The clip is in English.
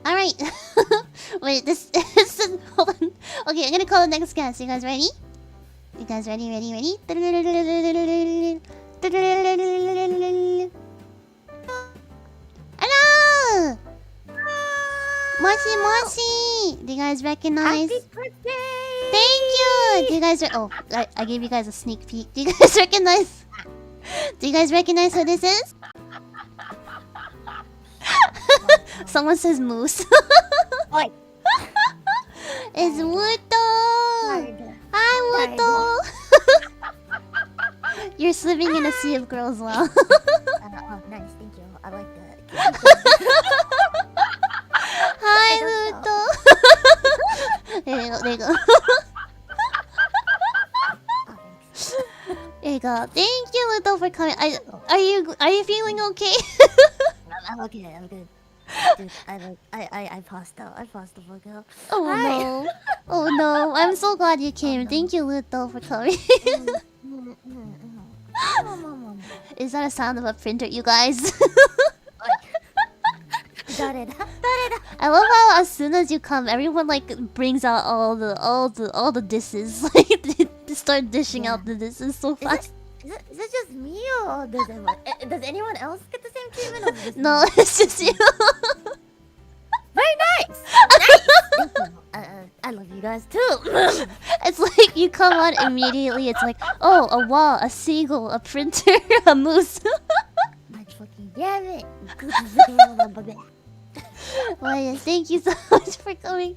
Alright. Wait, this is... Hold on. Okay, I'm gonna call the next guest. You guys ready? You guys ready? Hello! Moshi Moshi! Do you guys recognize? Happy birthday! Thank you! Do you guys... Oh, I gave you guys a sneak peek. Do you guys recognize... Do you guys recognize who this is? Someone says moose. Oi. It's Luto! Hi, Luto! You're swimming in a sea of girls well. Oh, nice, thank you. I like that. Hi, Luto! There you go, there you go. There you go. Thank you, Luto, for coming. Are you feeling okay? I'm okay, I'm good. Dude, I passed out. I passed the fuck out. Oh Hi. no. Oh no. I'm so glad you came. Thank you, Luto, for coming. Is that a sound of a printer, you guys? Got it. I love how as soon as you come, everyone like brings out all the dishes. Like they start dishing out the dishes so fast. Is it just me or does anyone else get the same treatment? Or just No, me? it's just you. Very nice. Nice. Thank you. I love you guys too. It's like you come on immediately. It's like, oh, a wall, a seagull, a printer, a moose. My fucking damn it. Well, yes, thank you so much for coming.